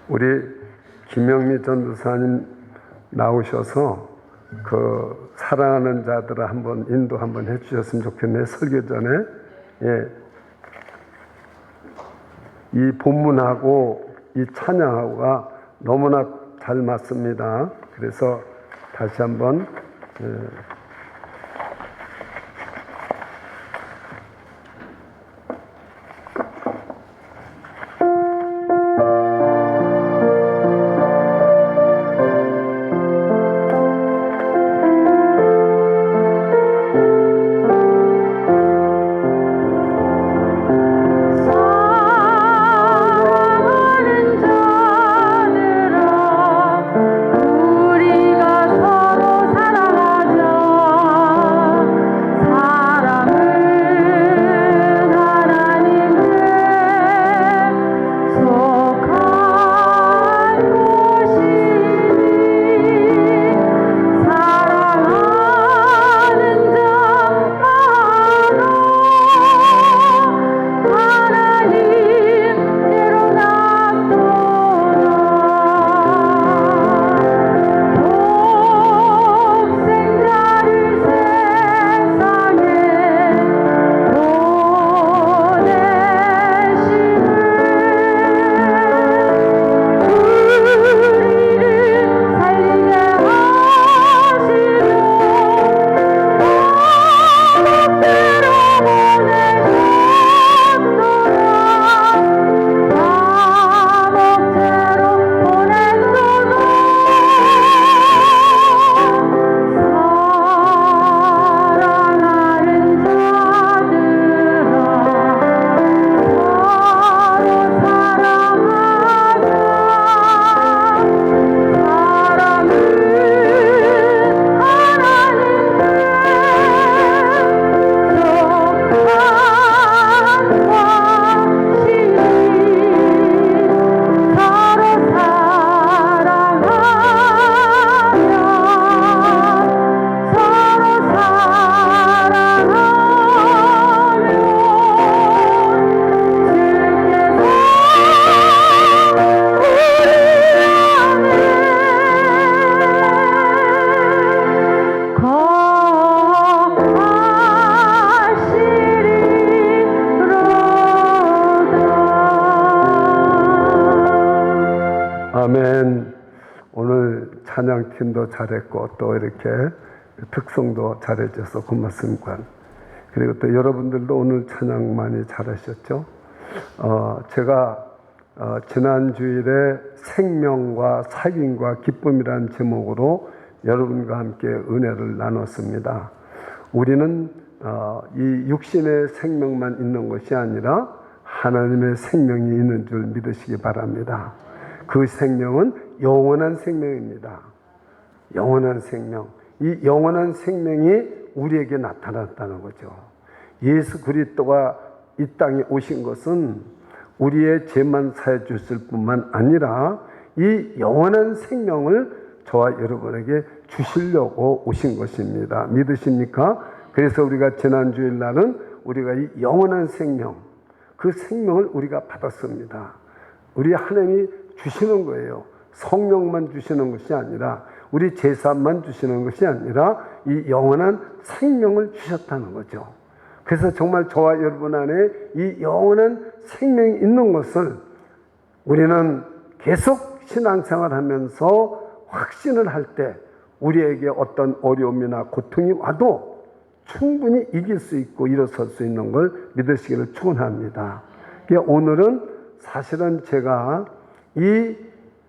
우리 김영미 전도사님 나오셔서 그 사랑하는 자들을 한번 인도 한번 해주셨으면 좋겠네요. 설교 전에. 이 본문하고 이 찬양하고가 너무나 잘 맞습니다. 그래서 다시 한번 아멘. 오늘 찬양팀도 잘했고 또 이렇게 특성도 잘해줘서 고맙습니다. 그리고 또 여러분들도 오늘 찬양 많이 잘하셨죠? 제가 지난 주일에 생명과 살인과 기쁨이라는 제목으로 여러분과 함께 은혜를 나눴습니다. 우리는 이 육신의 생명만 있는 것이 아니라 하나님의 생명이 있는 줄 믿으시기 바랍니다. 그 생명은 영원한 생명입니다. 영원한 생명. 이 영원한 생명이 우리에게 나타났다는 거죠. 예수 그리스도가 이 땅에 오신 것은 우리의 죄만 사해 주실 뿐만 아니라 이 영원한 생명을 저와 여러분에게 주시려고 오신 것입니다. 믿으십니까? 그래서 우리가 지난 주일날은 우리가 이 영원한 생명, 그 생명을 우리가 받았습니다. 우리 하나님이 주시는 거예요. 성령만 주시는 것이 아니라 우리 제사만 주시는 것이 아니라 이 영원한 생명을 주셨다는 거죠. 그래서 정말 저와 여러분 안에 이 영원한 생명이 있는 것을 우리는 계속 신앙생활 하면서 확신을 할 때 우리에게 어떤 어려움이나 고통이 와도 충분히 이길 수 있고 일어설 수 있는 걸 믿으시기를 축원합니다. 오늘은 사실은 제가 이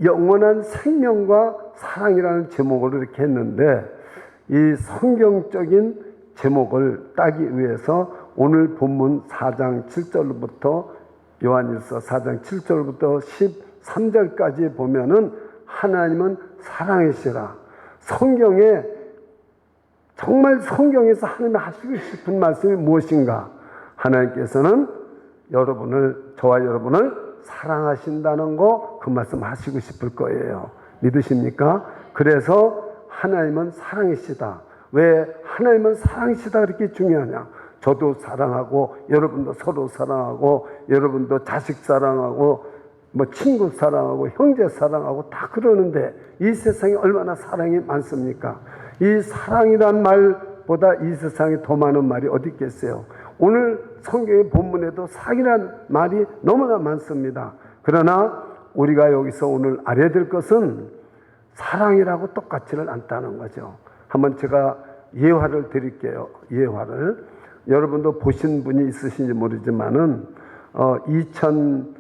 영원한 생명과 사랑이라는 제목으로 이렇게 했는데 이 성경적인 제목을 따기 위해서 오늘 본문 4장 7절부터 요한일서 4장 7절부터 13절까지 보면은 하나님은 사랑이시라. 성경에 정말 성경에서 하나님이 하시고 싶은 말씀이 무엇인가? 하나님께서는 저와 여러분을 사랑하신다는 거 그 말씀 하시고 싶을 거예요. 믿으십니까? 그래서 하나님은 사랑이시다. 왜 하나님은 사랑이시다 그렇게 중요하냐? 저도 사랑하고 여러분도 서로 사랑하고 여러분도 자식 사랑하고 뭐 친구 사랑하고 형제 사랑하고 다 그러는데 이 세상에 얼마나 사랑이 많습니까? 이 사랑이란 말보다 이 세상에 더 많은 말이 어디 있겠어요? 오늘 성경의 본문에도 사랑이란 말이 너무나 많습니다. 그러나 우리가 여기서 오늘 알아야 될 것은 사랑이라고 똑같지는 않다는 거죠. 한번 제가 예화를 드릴게요. 예화를. 여러분도 보신 분이 있으신지 모르지만은 2000년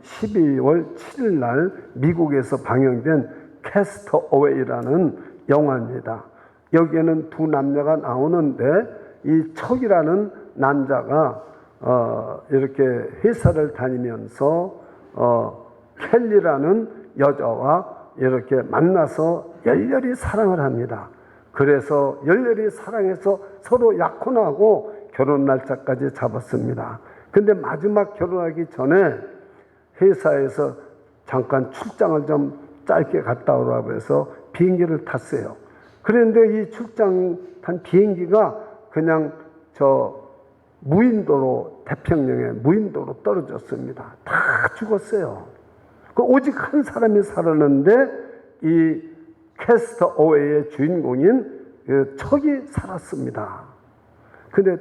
12월 7일 날 미국에서 방영된 캐스터 어웨이라는 영화입니다. 여기에는 두 남녀가 나오는데 이 척이라는 남자가 이렇게 회사를 다니면서 켈리라는 여자와 이렇게 만나서 열렬히 사랑을 합니다. 그래서 열렬히 사랑해서 서로 약혼하고 결혼 날짜까지 잡았습니다. 근데 마지막 결혼하기 전에 회사에서 잠깐 출장을 좀 짧게 갔다 오라고 해서 비행기를 탔어요. 그런데 이 출장 탄 비행기가 그냥 무인도로, 태평양의 무인도로 떨어졌습니다. 다 죽었어요. 오직 한 사람이 살았는데 이 캐스터 어웨이의 주인공인 척이 살았습니다. 근데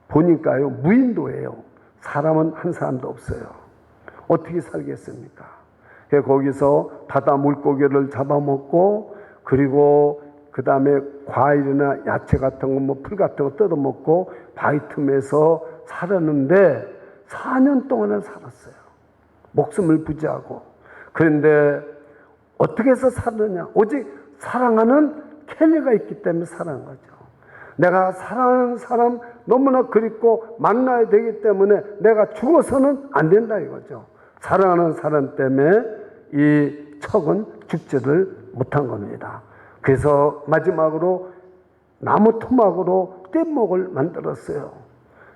보니까요, 무인도예요. 사람은 한 사람도 없어요. 어떻게 살겠습니까? 거기서 바다 물고기를 잡아먹고, 그리고 그 다음에 과일이나 야채 같은 거, 뭐 풀 같은 거 뜯어먹고 바위 틈에서 살았는데 4년 동안을 살았어요. 목숨을 부지하고. 그런데 어떻게 해서 살느냐? 오직 사랑하는 켈리가 있기 때문에 살아난 거죠. 내가 사랑하는 사람 너무나 그립고 만나야 되기 때문에 내가 죽어서는 안 된다 이거죠. 사랑하는 사람 때문에 이 척은 죽지를 못한 겁니다. 그래서 마지막으로 나무 토막으로 뗏목을 만들었어요.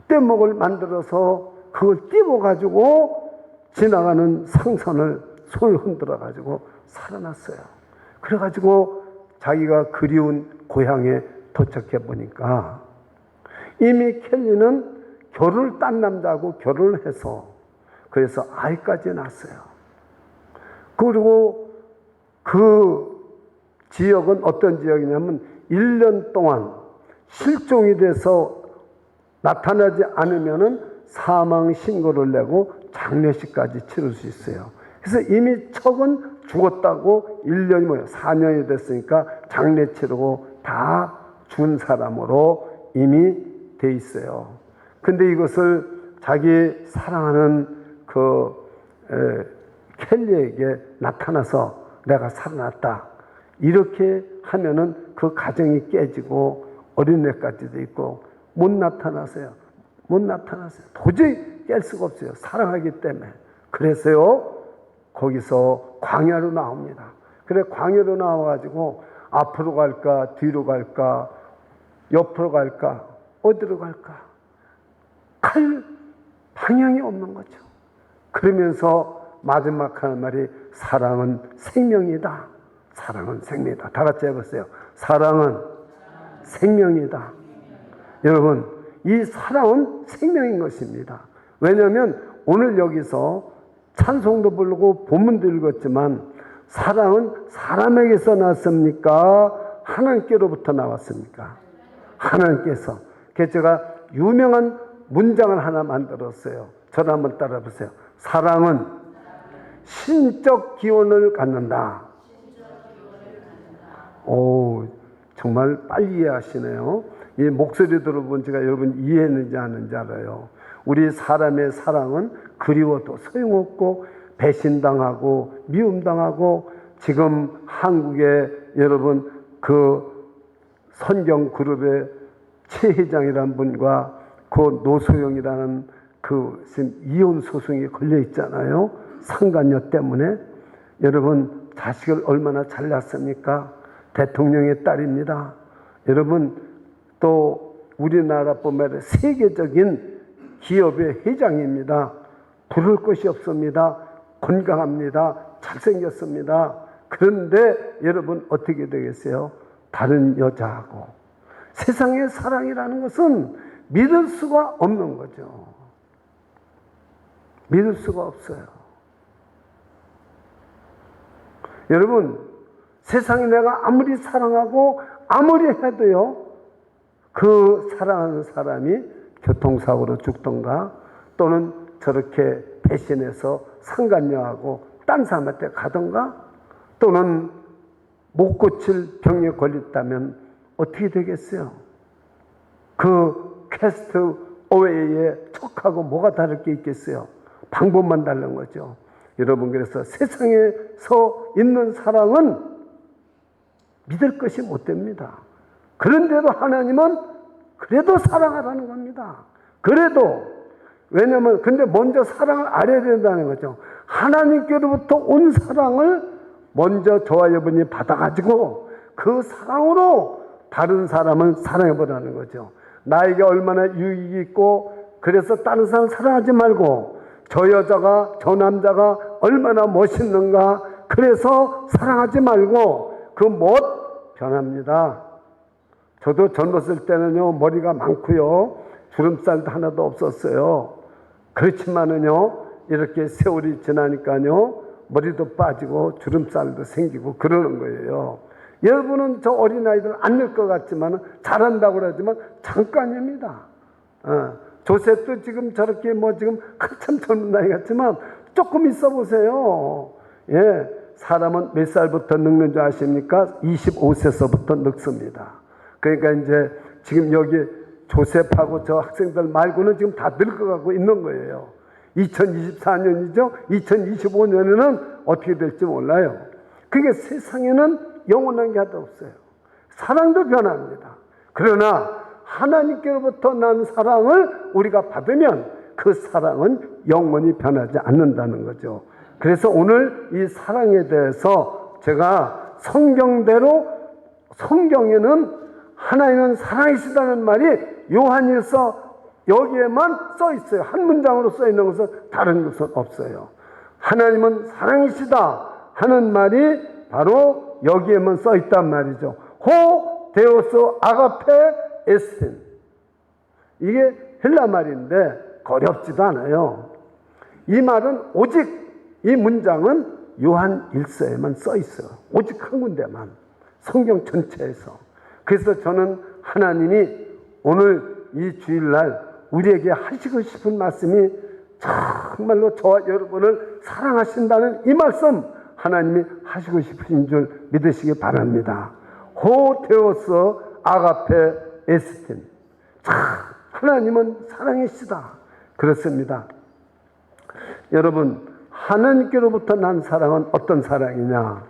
뗏목을 만들어서 그걸 띄워가지고 지나가는 상선을 손을 흔들어가지고 살아났어요. 그래가지고 자기가 그리운 고향에 도착해 보니까 이미 켈리는 결혼을 딴 남자하고 결혼을 해서 그래서 아이까지 낳았어요. 그리고 그 지역은 어떤 지역이냐면 1년 동안 실종이 돼서 나타나지 않으면은 사망 신고를 내고 장례식까지 치를 수 있어요. 그래서 이미 척은 죽었다고 1년이 뭐예요? 4년이 됐으니까 장례 치르고 다 죽은 사람으로 이미 돼 있어요. 근데 이것을 자기 사랑하는 켈리에게 나타나서 내가 살아났다. 이렇게 하면은 그 가정이 깨지고 어린애까지도 있고 못 나타나세요. 못 나타나세요. 도저히 깰 수가 없어요. 사랑하기 때문에. 그래서요, 거기서 광야로 나옵니다. 그래, 광야로 나와가지고 앞으로 갈까, 뒤로 갈까, 옆으로 갈까, 어디로 갈까? 갈 방향이 없는 거죠. 그러면서 마지막 하는 말이 사랑은 생명이다. 사랑은 생명이다. 다 같이 해보세요. 사랑은 생명이다. 여러분, 이 사랑은 생명인 것입니다. 왜냐하면 오늘 여기서 찬송도 부르고 본문도 읽었지만 사랑은 사람에게서 났습니까? 하나님께로부터 나왔습니까? 하나님께서. 그래서 제가 유명한 문장을 하나 만들었어요. 저를 한번 따라 보세요. 사랑은 신적 기원을 갖는다. 오, 정말 빨리 이해하시네요. 이 목소리 들어본 제가 여러분 이해했는지 안 했는지 알아요. 우리 사람의 사랑은 그리워도 소용없고 배신당하고 미움당하고 지금 한국에 여러분 그 선경그룹의 최 회장이라는 분과 그 노소영이라는 그 지금 이혼 소송이 걸려 있잖아요. 상간녀 때문에. 여러분 자식을 얼마나 잘 낳습니까? 대통령의 딸입니다. 여러분 또 우리나라뿐만 세계적인 기업의 회장입니다. 부를 것이 없습니다. 건강합니다. 잘생겼습니다. 그런데 여러분 어떻게 되겠어요? 다른 여자하고. 세상의 사랑이라는 것은 믿을 수가 없는 거죠. 믿을 수가 없어요. 여러분, 세상에 내가 아무리 사랑하고 아무리 해도요, 그 사랑하는 사람이 교통사고로 죽던가 또는 저렇게 배신해서 상간녀하고 딴 사람한테 가던가 또는 못 고칠 병에 걸렸다면 어떻게 되겠어요? 그 캐스트 어웨이의 척하고 뭐가 다를 게 있겠어요? 방법만 다른 거죠. 여러분, 그래서 세상에서 있는 사랑은 믿을 것이 못 됩니다. 그런데도 하나님은 그래도 사랑하라는 겁니다. 그래도, 왜냐면 근데 먼저 사랑을 알아야 된다는 거죠. 하나님께로부터 온 사랑을 먼저 저와 여러분이 받아가지고 그 사랑으로 다른 사람을 사랑해보라는 거죠. 나에게 얼마나 유익이 있고, 그래서 다른 사람 사랑하지 말고 저 여자가, 저 남자가 얼마나 멋있는가, 그래서 사랑하지 말고 그 못 변합니다. 저도 젊었을 때는요, 머리가 많고요, 주름살도 하나도 없었어요. 그렇지만은요, 이렇게 세월이 지나니까요, 머리도 빠지고 주름살도 생기고 그러는 거예요. 여러분은 저 어린아이들 안 늘 것 같지만, 잘한다고 그러지만 잠깐입니다. 조셉도 지금 저렇게 지금 한참 젊은 나이 같지만 조금 있어 보세요. 예, 사람은 몇 살부터 늙는 줄 아십니까? 25세서부터 늙습니다. 그러니까 이제 지금 여기 조셉하고 저 학생들 말고는 지금 다 늙어가고 있는 거예요. 2024년이죠. 2025년에는 어떻게 될지 몰라요. 그게 세상에는 영원한 게 하나도 없어요. 사랑도 변합니다. 그러나 하나님께로부터 난 사랑을 우리가 받으면 그 사랑은 영원히 변하지 않는다는 거죠. 그래서 오늘 이 사랑에 대해서 제가 성경대로, 성경에는 하나님은 사랑이시다는 말이 요한일서 여기에만 써 있어요. 한 문장으로 써 있는 것은 다른 것은 없어요. 하나님은 사랑이시다 하는 말이 바로 여기에만 써 있단 말이죠. 호 데오스 아가페 에스틴. 이게 헬라 말인데 어렵지도 않아요. 이 말은 오직, 이 문장은 요한 1서에만 써 있어요. 오직 한 군데만, 성경 전체에서. 그래서 저는 하나님이 오늘 이 주일날 우리에게 하시고 싶은 말씀이 정말로 저와 여러분을 사랑하신다는 이 말씀, 하나님이 하시고 싶으신 줄 믿으시기 바랍니다. 호테오스 아가페 에스틴. 하나님은 사랑이시다. 그렇습니다. 여러분, 하나님께로부터 난 사랑은 어떤 사랑이냐?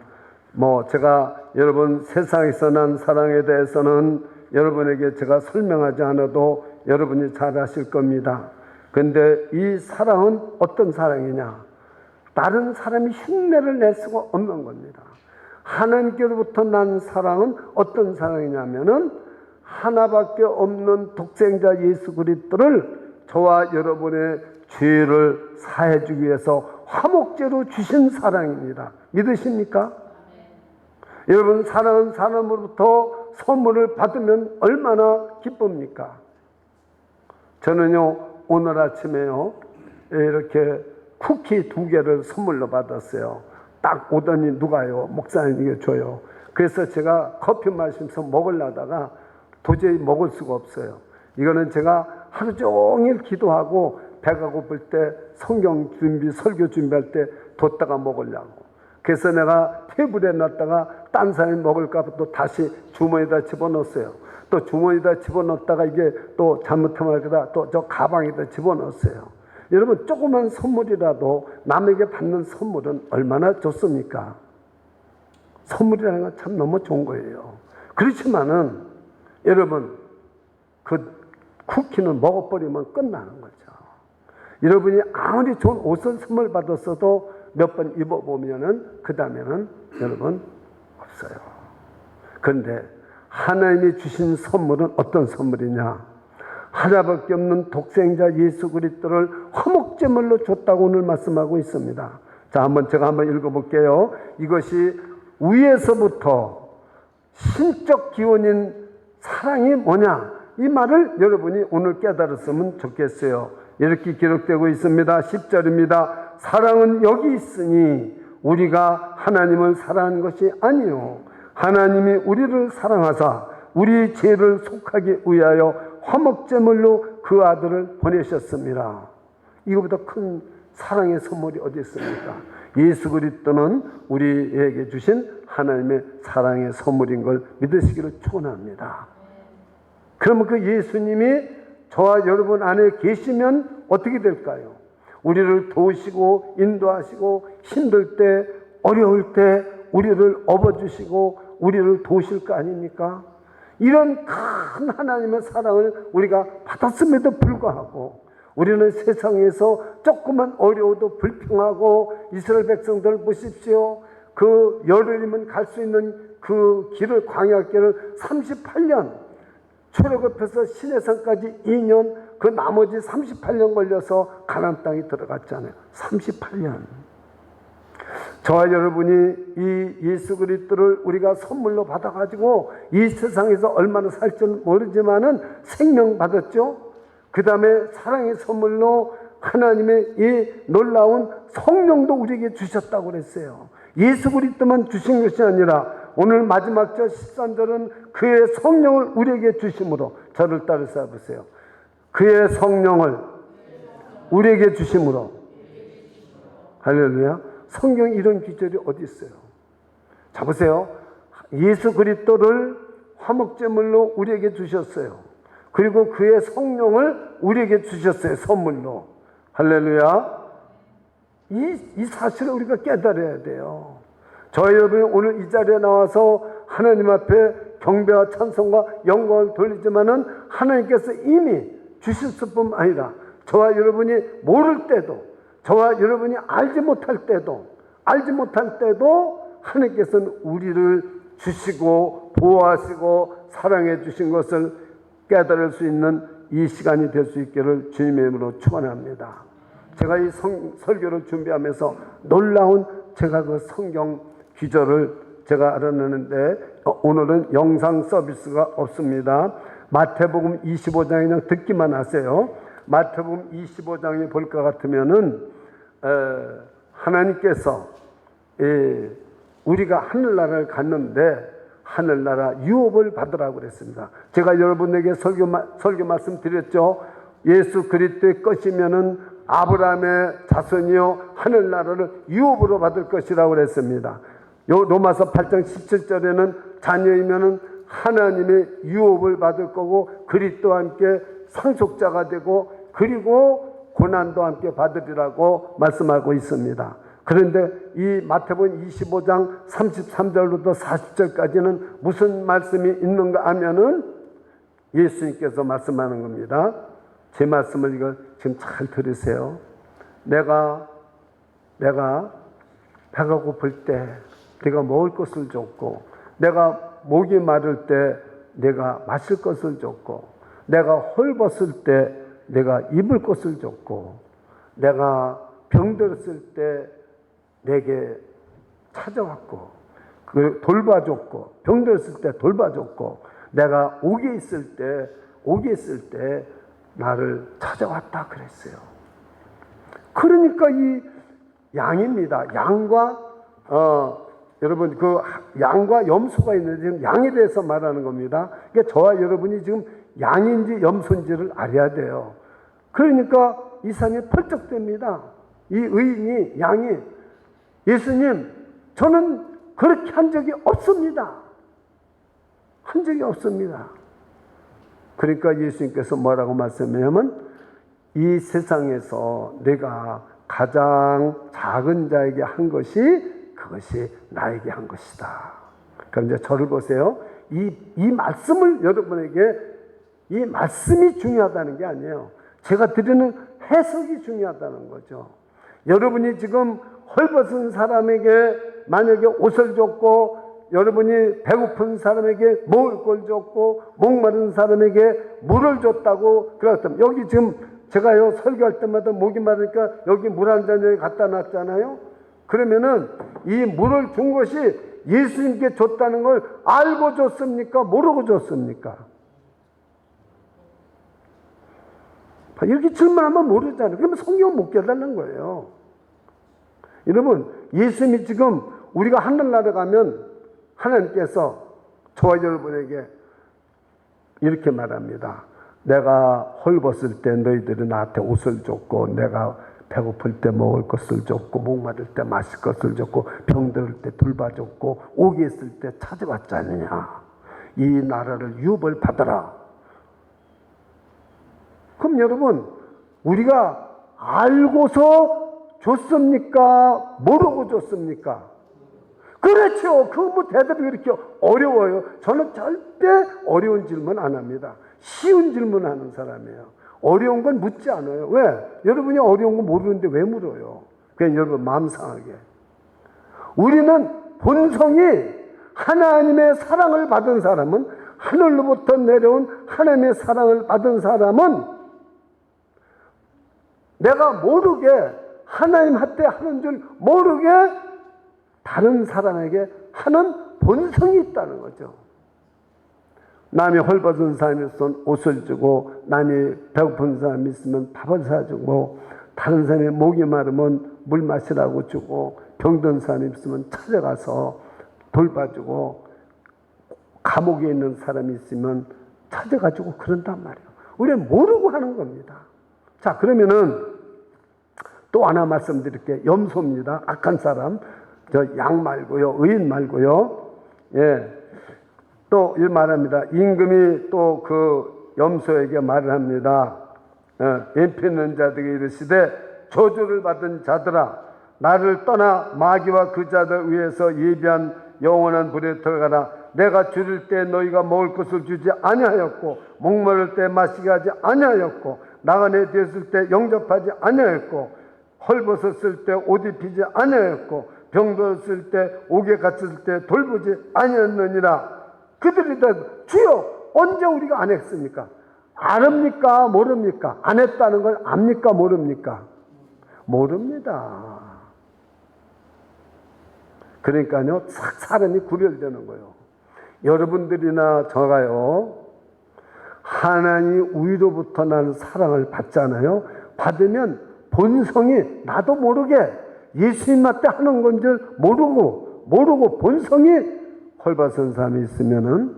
제가 여러분 세상에서 난 사랑에 대해서는 여러분에게 제가 설명하지 않아도 여러분이 잘 아실 겁니다. 그런데 이 사랑은 어떤 사랑이냐? 다른 사람이 흉내를 낼 수가 없는 겁니다. 하나님께로부터 난 사랑은 어떤 사랑이냐면은 하나밖에 없는 독생자 예수 그리스도를 저와 여러분의 죄를 사해 주기 위해서 화목제로 주신 사랑입니다. 믿으십니까? 여러분, 사랑은 사람으로부터 선물을 받으면 얼마나 기쁩니까? 저는요, 오늘 아침에요, 이렇게 쿠키 2개를 선물로 받았어요. 딱 오더니 누가요, 목사님 이게 줘요. 그래서 제가 커피 마시면서 먹으려다가 도저히 먹을 수가 없어요. 이거는 제가 하루 종일 기도하고 배가 고플 때 성경 준비, 설교 준비할 때 뒀다가 먹으려고. 그래서 내가 테이블에 놨다가 딴 사람이 먹을까 봐 또 다시 주머니에다 집어넣었어요. 또 주머니에다 집어넣었다가 이게 또 잘못하면 그다 또 저 가방에다 집어넣었어요. 여러분, 조그만 선물이라도 남에게 받는 선물은 얼마나 좋습니까? 선물이라는 건 참 너무 좋은 거예요. 그렇지만은 여러분, 그 쿠키는 먹어버리면 끝나는 거죠. 여러분이 아무리 좋은 옷을 선물 받았어도 몇 번 입어보면은 그 다음에는 여러분 없어요. 그런데 하나님이 주신 선물은 어떤 선물이냐? 하나밖에 없는 독생자 예수 그리스도를 화목제물로 줬다고 오늘 말씀하고 있습니다. 자, 제가 한번 읽어볼게요. 이것이 위에서부터 신적 기원인 사랑이 뭐냐? 이 말을 여러분이 오늘 깨달았으면 좋겠어요. 이렇게 기록되고 있습니다. 10절입니다. 사랑은 여기 있으니 우리가 하나님을 사랑한 것이 아니요 하나님이 우리를 사랑하사 우리 죄를 속하기 위하여 화목제물로 그 아들을 보내셨습니다. 이거보다 큰 사랑의 선물이 어디 있습니까? 예수 그리스도는 우리에게 주신 하나님의 사랑의 선물인 걸 믿으시기를 축원합니다. 그러면 그 예수님이 저와 여러분 안에 계시면 어떻게 될까요? 우리를 도우시고 인도하시고 힘들 때 어려울 때 우리를 업어주시고 우리를 도우실 거 아닙니까? 이런 큰 하나님의 사랑을 우리가 받았음에도 불구하고 우리는 세상에서 조금만 어려워도 불평하고 이스라엘 백성들 보십시오. 그 열흘이면 갈 수 있는 그 길을 광야길을 38년 출애굽해서 시내산까지 2년 그 나머지 38년 걸려서 가나안 땅에 들어갔잖아요. 38년. 저와 여러분이 이 예수 그리스도를 우리가 선물로 받아가지고 이 세상에서 얼마나 살지는 모르지만은 생명 받았죠. 그 다음에 사랑의 선물로 하나님의 이 놀라운 성령도 우리에게 주셨다고 그랬어요. 예수 그리스도만 주신 것이 아니라 오늘 마지막 절 13절은 그의 성령을 우리에게 주심으로 저를 따라서 보세요. 그의 성령을 우리에게 주심으로 할렐루야. 성경에 이런 기절이 어디 있어요? 자 보세요. 예수 그리스도를 화목제물로 우리에게 주셨어요. 그리고 그의 성령을 우리에게 주셨어요. 선물로. 할렐루야. 이 사실을 우리가 깨달아야 돼요. 저희 여러분이 오늘 이 자리에 나와서 하나님 앞에 경배와 찬송과 영광을 돌리지만은 하나님께서 이미 주셨을 뿐만 아니라 저와 여러분이 모를 때도 저와 여러분이 알지 못할 때도 하나님께서는 우리를 주시고 보호하시고 사랑해 주신 것을 깨달을 수 있는 이 시간이 될 수 있기를 주님의 이름으로 축원합니다. 제가 이 설교를 준비하면서 놀라운 제가 그 성경 기절을 제가 알아내는데 오늘은 영상 서비스가 없습니다. 마태복음 25장에 그냥 듣기만 하세요. 마태복음 25장에 볼 것 같으면은 하나님께서 우리가 하늘나라를 갔는데 하늘나라 유업을 받으라고 그랬습니다. 제가 여러분에게 설교 말씀 드렸죠. 예수 그리스도의 것이면은 아브라함의 자손이요 하늘나라를 유업으로 받을 것이라고 그랬습니다. 로마서 8장 17절에는 자녀이면은 하나님의 유업을 받을 거고 그리스도와 함께 상속자가 되고 그리고 고난도 함께 받으리라고 말씀하고 있습니다. 그런데 이 마태복음 25장 33절부터 40절까지는 무슨 말씀이 있는가 하면은 예수님께서 말씀하는 겁니다. 제 말씀을 이거 지금 잘 들으세요. 내가 배가 고플 때 내가 먹을 것을 줬고 내가 목이 마를 때 내가 마실 것을 줬고 내가 헐벗을 때 내가 입을 것을 줬고 내가 병들었을 때 내게 찾아왔고 돌봐줬고 병들었을 때 돌봐줬고 내가 옥에 있을 때 나를 찾아왔다 그랬어요. 그러니까 이 양입니다. 양과 여러분 그 양과 염소가 있는데 지금 양에 대해서 말하는 겁니다. 그러니까 저와 여러분이 지금 양인지 염소인지를 알아야 돼요. 그러니까 이 사람이 펄쩍됩니다. 이 의인이 양이 예수님 저는 그렇게 한 적이 없습니다. 한 적이 없습니다. 그러니까 예수님께서 뭐라고 말씀하냐면 이 세상에서 내가 가장 작은 자에게 한 것이 그것이 나에게 한 것이다. 그럼 이제 저를 보세요. 이 말씀을 여러분에게 이 말씀이 중요하다는 게 아니에요. 제가 드리는 해석이 중요하다는 거죠. 여러분이 지금 헐벗은 사람에게 만약에 옷을 줬고 여러분이 배고픈 사람에게 먹을 걸 줬고 목마른 사람에게 물을 줬다고 그랬다면 여기 지금 제가요 설교할 때마다 목이 마르니까 여기 물 한 잔 여기 갖다 놨잖아요. 그러면은 이 물을 준 것이 예수님께 줬다는 걸 알고 줬습니까? 모르고 줬습니까? 이렇게 질문하면 모르잖아요. 그러면 성경은 못 깨달는 거예요. 여러분 예수님이 지금 우리가 하늘나라 가면 하나님께서 저와 여러분에게 이렇게 말합니다. 내가 헐벗을 때 너희들이 나한테 옷을 줬고, 내가 배고플 때 먹을 것을 줬고, 목마를 때 마실 것을 줬고, 병들을 때 돌봐줬고, 오기 있을 때 찾아왔지 않느냐. 이 나라를 유업을 받아라. 그럼 여러분, 우리가 알고서 줬습니까? 모르고 줬습니까? 그렇죠. 그 뭐 대답이 그렇게 어려워요. 저는 절대 어려운 질문 안 합니다. 쉬운 질문 하는 사람이에요. 어려운 건 묻지 않아요. 왜? 여러분이 어려운 거 모르는데 왜 물어요? 그냥 여러분 마음 상하게. 우리는 본성이 하나님의 사랑을 받은 사람은, 하늘로부터 내려온 하나님의 사랑을 받은 사람은 내가 모르게, 하나님한테 하는 줄 모르게 다른 사람에게 하는 본성이 있다는 거죠. 남이 헐벗은 사람이 있으면 옷을 주고, 남이 배고픈 사람이 있으면 밥을 사주고, 다른 사람이 목이 마르면 물 마시라고 주고, 병든 사람이 있으면 찾아가서 돌봐주고, 감옥에 있는 사람이 있으면 찾아가지고 그런단 말이에요. 우리는 모르고 하는 겁니다. 자, 그러면은 또 하나 말씀드릴게요. 염소입니다. 악한 사람. 저 양 말고요. 의인 말고요. 예. 또 이 말합니다. 임금이 또 그 염소에게 말을 합니다. 인피는 자들에게 이르시되, 저주를 받은 자들아, 나를 떠나 마귀와 그 자들 위해서 예비한 영원한 불에 들어가라. 내가 줄일 때 너희가 먹을 것을 주지 아니하였고, 목마를 때 마시게 하지 아니하였고, 나그네 되었을 때 영접하지 아니하였고, 헐벗었을 때 옷 입히지 아니하였고, 병들었을 때, 옥에 갇혔을 때 돌보지 아니하였느니라. 그들이 다 주여, 언제 우리가 안 했습니까? 아십니까? 모릅니까? 안 했다는 걸 압니까? 모릅니까? 모릅니다. 그러니까요, 사람이 구별되는 거예요. 여러분들이나 저가요, 하나님 위로부터 나는 사랑을 받잖아요. 받으면 본성이 나도 모르게 예수님한테 하는 건 줄 모르고 본성이, 헐벗은 사람이 있으면은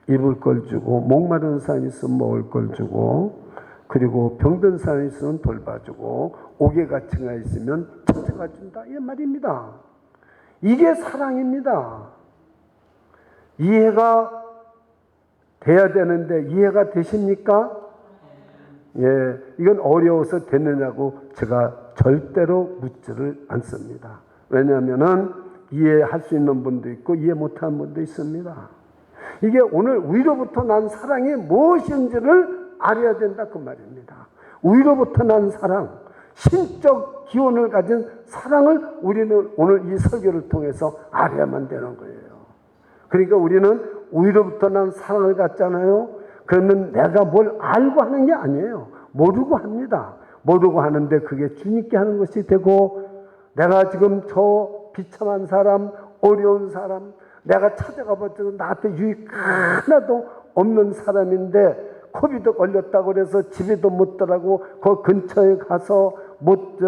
입을 걸 주고, 목마른 사람이 있으면 먹을 걸 주고, 그리고 병든 사람이 있으면 돌봐주고, 옥에 갇힌 가 있으면 찾아가 준다, 이 말입니다. 이게 사랑입니다. 이해가 돼야 되는데 이해가 되십니까? 예, 이건 어려워서 됐느냐고 제가 절대로 묻지를 않습니다. 왜냐하면은 이해할 수 있는 분도 있고 이해 못하는 분도 있습니다. 이게 오늘 위로부터 난 사랑이 무엇인지를 알아야 된다, 그 말입니다. 위로부터 난 사랑, 신적 기원을 가진 사랑을 우리는 오늘 이 설교를 통해서 알아야만 되는 거예요. 그러니까 우리는 위로부터 난 사랑을 갖잖아요. 그러면 내가 뭘 알고 하는 게 아니에요. 모르고 합니다. 모르고 하는데 그게 주님께 하는 것이 되고, 내가 지금 저 비참한 사람, 어려운 사람, 내가 찾아가 봤더니 나한테 유익 하나도 없는 사람인데 코비드 걸렸다고 그래서 집에도 못 들어가고 그 근처에 가서 못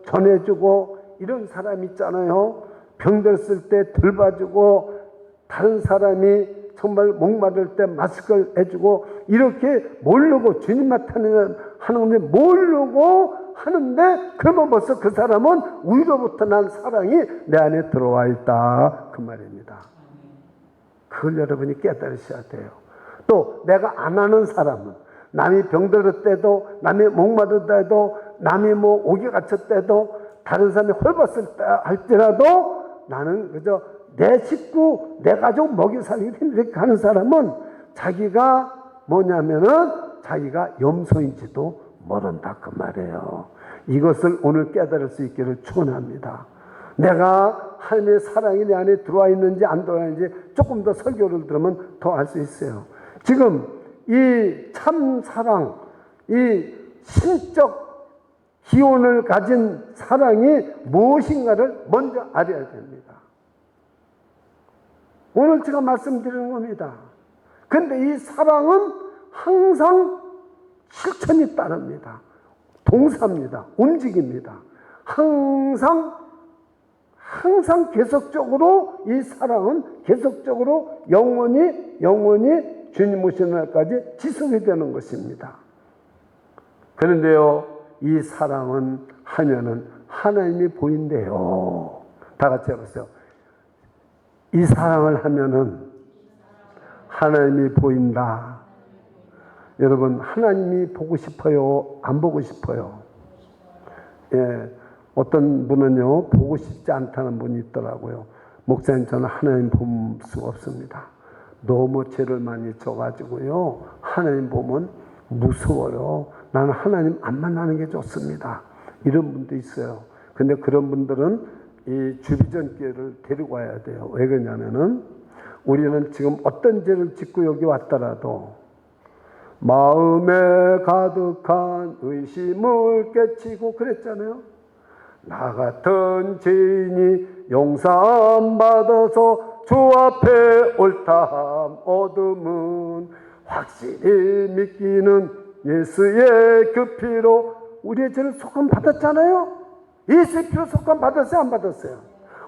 전해주고, 이런 사람 있잖아요. 병들었을 때 돌봐주고, 다른 사람이 정말 목마를 때 마실 걸 해주고, 이렇게 모르고 주님한테 하는 건데 모르고 하는데, 그러면 벌써 그 사람은 위로부터 난 사랑이 내 안에 들어와 있다, 그 말입니다. 그걸 여러분이 깨달으셔야 돼요. 또 내가 안 하는 사람은, 남이 병들을 때도, 남이 목마를 때도, 남이 뭐 옥에 갇혔을 때도, 다른 사람이 헐벗을 때 할지라도 나는 그저 내 식구, 내 가족 먹이 살리기 이렇게 하는 사람은 자기가 뭐냐면은 자기가 염소인지도 모른다, 그 말이에요. 이것을 오늘 깨달을 수 있기를 축원합니다. 내가 하나님의 사랑이 내 안에 들어와 있는지 안 들어와 있는지 조금 더 설교를 들으면 더 알 수 있어요. 지금 이 참 사랑, 이 신적 기원을 가진 사랑이 무엇인가를 먼저 알아야 됩니다. 오늘 제가 말씀드리는 겁니다. 그런데 이 사랑은 항상 실천이 따릅니다. 동사입니다. 움직입니다. 항상 항상 계속적으로 이 사랑은 계속적으로 영원히 주님 오시는 날까지 지속이 되는 것입니다. 그런데요, 이 사랑은 하면은 하나님이 보인대요. 다 같이 해보세요. 이 사랑을 하면은 하나님이 보인다. 여러분, 하나님이 보고 싶어요? 안 보고 싶어요? 예, 어떤 분은요, 보고 싶지 않다는 분이 있더라고요. 목사님, 저는 하나님 볼 수가 없습니다. 너무 죄를 많이 져가지고요, 하나님 보면 무서워요. 나는 하나님 안 만나는 게 좋습니다. 이런 분도 있어요. 근데 그런 분들은 이 주비전교회를 데리고 와야 돼요. 왜 그러냐면은 우리는 지금 어떤 죄를 짓고 여기 왔더라도 마음에 가득한 의심을 깨치고 그랬잖아요. 나 같은 죄인이 용서함 받아서 주 앞에 옳다함 얻음은 확실히 믿기는 예수의 그 피로 우리의 죄를 속감 받았잖아요. 예수의 피로 속감 받았어요, 안 받았어요?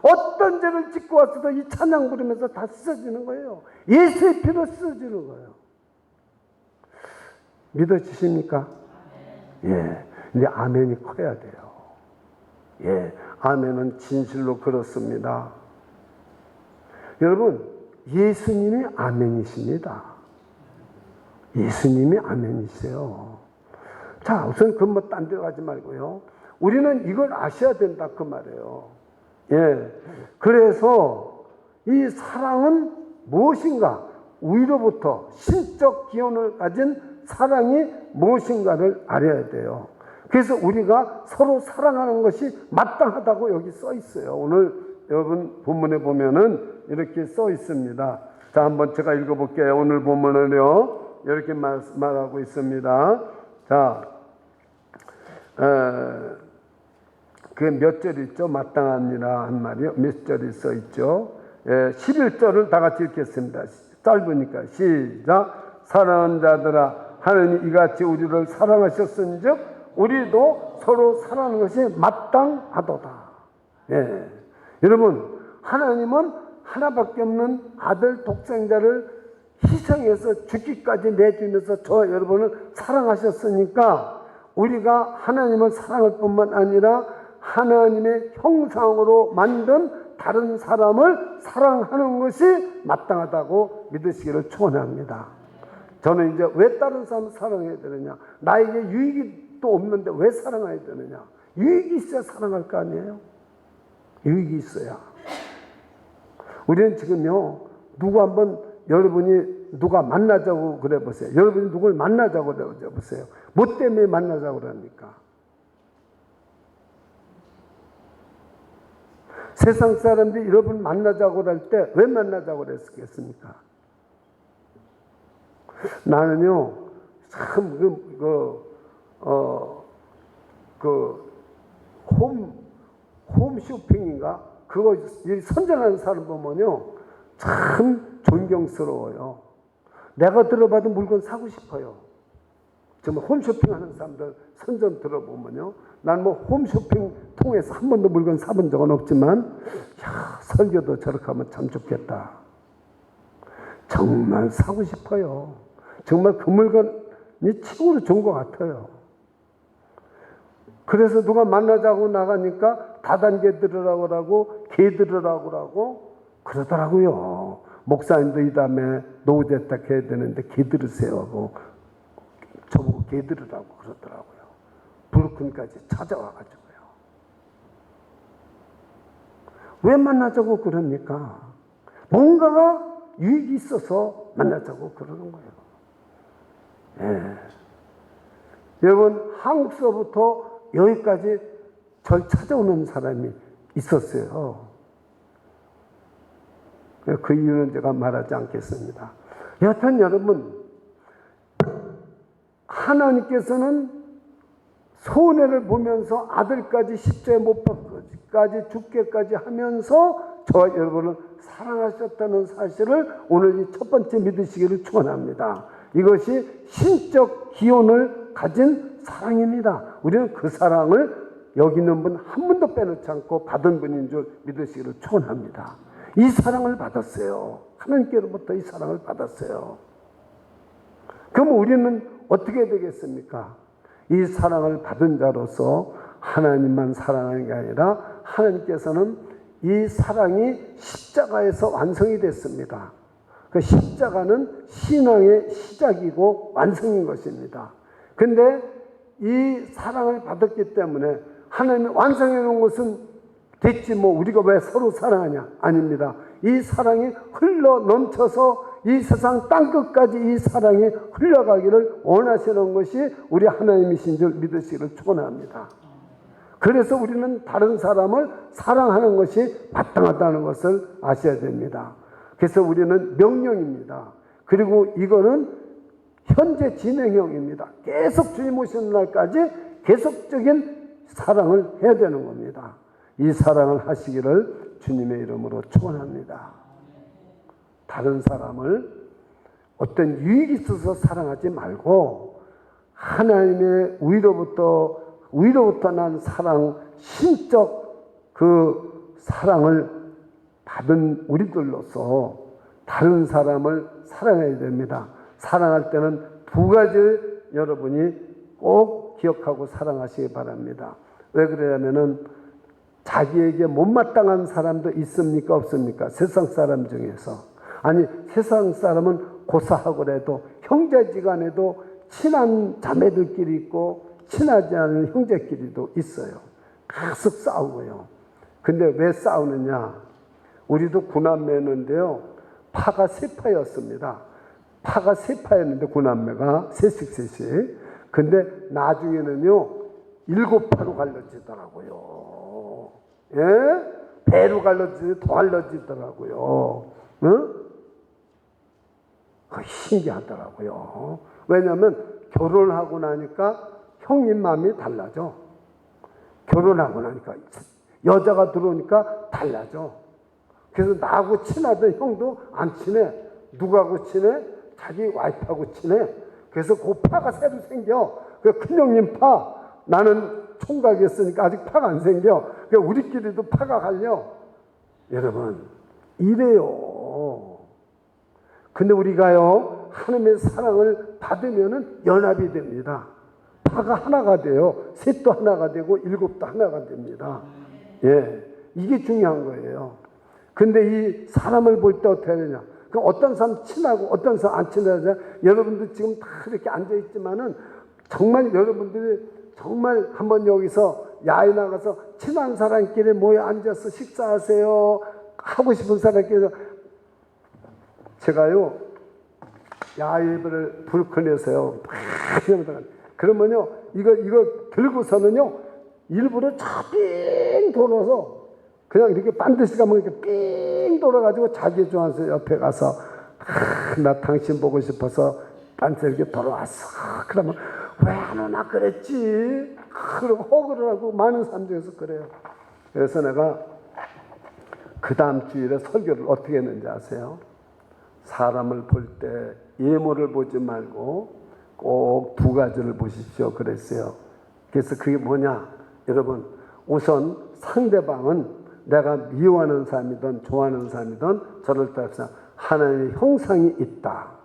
어떤 죄를 짓고 왔어도 이 찬양 부르면서 다 씻어지는 거예요. 예수의 피로 씻어지는 거예요. 믿어지십니까? 예. 근데 아멘이 커야 돼요. 예. 아멘은 진실로 그렇습니다. 여러분, 예수님이 아멘이십니다. 예수님이 아멘이세요. 자, 우선 그건 뭐 딴 데 가지 말고요. 우리는 이걸 아셔야 된다, 그 말이에요. 예. 그래서 이 사랑은 무엇인가? 위로부터 신적 기원을 가진 사랑이 무엇인가를 알아야 돼요. 그래서 우리가 서로 사랑하는 것이 마땅하다고 여기 써 있어요. 오늘 여러분 본문에 보면은 이렇게 써 있습니다. 자, 한번 제가 읽어볼게요. 오늘 본문은요, 이렇게 말하고 있습니다. 자, 그 몇 절 있죠? 마땅하니라 한 말이요. 몇 절이 써 있죠? 11절을 다 같이 읽겠습니다. 짧으니까 시작. 사랑하는 자들아, 하나님이 이같이 우리를 사랑하셨은즉 우리도 서로 사랑하는 것이 마땅하도다. 예. 여러분, 하나님은 하나밖에 없는 아들 독생자를 희생해서 죽기까지 내주면서 저 여러분을 사랑하셨으니까 우리가 하나님을 사랑할 뿐만 아니라 하나님의 형상으로 만든 다른 사람을 사랑하는 것이 마땅하다고 믿으시기를 축원합니다. 저는 이제 왜 다른 사람을 사랑해야 되느냐? 나에게 유익이 또 없는데 왜 사랑해야 되느냐? 유익이 있어야 사랑할 거 아니에요? 유익이 있어야. 우리는 지금요, 누구 한번 여러분이 누가 만나자고 그래 보세요. 여러분이 누굴 만나자고 그래 보세요. 뭐 때문에 만나자고 그럽니까? 세상 사람들이 여러분 만나자고 할 때 왜 만나자고 그랬겠습니까? 나는요, 참, 홈쇼핑인가? 그거 선전하는 사람 보면요, 참 존경스러워요. 내가 들어봐도 물건 사고 싶어요. 정말 홈쇼핑 하는 사람들 선전 들어보면요, 난 뭐 홈쇼핑 통해서 한 번도 물건 사본 적은 없지만, 야, 설교도 저렇게 하면 참 좋겠다. 정말 사고 싶어요. 정말 그 물건이 최고로 좋은 것 같아요. 그래서 누가 만나자고 나가니까 다단계 들으라고 하고 개 들으라고 하고 그러더라고요. 목사님도 이 다음에 노후됐다 해야 되는데 개 들으세요 하고 저보고 개 들으라고 그러더라고요. 브루클린까지 찾아와가지고요. 왜 만나자고 그럽니까? 뭔가가 유익이 있어서 만나자고 그러는 거예요. 예. 여러분, 한국서부터 여기까지 절 찾아오는 사람이 있었어요. 그 이유는 제가 말하지 않겠습니다. 여하튼 여러분, 하나님께서는 손해를 보면서 아들까지 십자에 못 박기까지 죽게까지 하면서 저와 여러분을 사랑하셨다는 사실을 오늘 이 첫 번째 믿으시기를 축원합니다. 이것이 신적 기원을 가진 사랑입니다. 우리는 그 사랑을 여기 있는 분 한 분도 빼놓지 않고 받은 분인 줄 믿으시기를 축원합니다. 이 사랑을 받았어요. 하나님께로부터 이 사랑을 받았어요. 그럼 우리는 어떻게 되겠습니까? 이 사랑을 받은 자로서 하나님만 사랑하는 게 아니라 하나님께서는 이 사랑이 십자가에서 완성이 됐습니다. 그 십자가는 신앙의 시작이고 완성인 것입니다. 근데 이 사랑을 받았기 때문에 하나님이 완성해 놓은 것은 됐지 뭐 우리가 왜 서로 사랑하냐? 아닙니다. 이 사랑이 흘러 넘쳐서 이 세상 땅끝까지 이 사랑이 흘러가기를 원하시는 것이 우리 하나님이신 줄 믿으시기를 축원합니다. 그래서 우리는 다른 사람을 사랑하는 것이 마땅하다는 것을 아셔야 됩니다. 그래서 우리는 명령입니다. 그리고 이거는 현재 진행형입니다. 계속 주님 오시는 날까지 계속적인 사랑을 해야 되는 겁니다. 이 사랑을 하시기를 주님의 이름으로 축원합니다. 다른 사람을 어떤 유익이 있어서 사랑하지 말고 하나님의 위로부터 난 사랑, 신적 그 사랑을 받은 우리들로서 다른 사람을 사랑해야 됩니다. 사랑할 때는 두 가지를 여러분이 꼭 기억하고 사랑하시기 바랍니다. 왜 그러냐면은 자기에게 못마땅한 사람도 있습니까? 없습니까? 세상 사람 중에서. 아니, 세상 사람은 고사하고라도 형제지간에도 친한 자매들끼리 있고 친하지 않은 형제끼리도 있어요. 계속 싸우고요. 근데 왜 싸우느냐? 우리도 구남매였는데요. 파가 세 파였습니다. 파가 세 파였는데 구남매가 셋씩. 근데 나중에는요 7파로 갈라지더라고요. 예? 배로 더 갈라지더라고요. 응? 신기하더라고요. 왜냐하면 결혼하고 나니까 형님 마음이 달라져. 결혼하고 나니까 여자가 들어오니까 달라져. 그래서 나하고 친하던 형도 안 친해. 누구하고 친해? 자기 와이프하고 친해. 그래서 그 파가 새로 생겨. 그 큰형님 파. 나는 총각이었으니까 아직 파가 안 생겨. 그러니까 우리끼리도 파가 갈려. 여러분, 이래요. 근데 우리가요, 하나님의 사랑을 받으면은 연합이 됩니다. 파가 하나가 돼요. 셋도 하나가 되고 7도 하나가 됩니다. 예. 이게 중요한 거예요. 근데 이 사람을 볼 때 어떻게 하느냐? 그럼 어떤 사람 친하고 어떤 사람 안 친하냐? 여러분들 지금 다 이렇게 앉아있지만은 정말 여러분들이 정말 한번 여기서 야외 나가서 친한 사람끼리 모여 앉아서 식사하세요. 하고 싶은 사람끼리 제가요 야외를 불 꺼내서요. 그러면요 이거 들고서는요 일부러 빙 돌아서 그냥 이렇게 반드시 가면 이렇게 삥 돌아가지고 자기 좋아서 옆에 가서 나 당신 보고 싶어서 반드시 이렇게 돌아왔어. 그러면 왜 안 오나 그랬지. 그러고 호구를 하고 많은 사람 중에서 그래요. 그래서 내가 그 다음 주일에 설교를 어떻게 했는지 아세요? 사람을 볼 때 예모를 보지 말고 꼭 두 가지를 보십시오 그랬어요. 그래서 그게 뭐냐? 여러분 우선 상대방은 내가 미워하는 사람이든 좋아하는 사람이든 저를 따라서 하나님의 형상이 있다.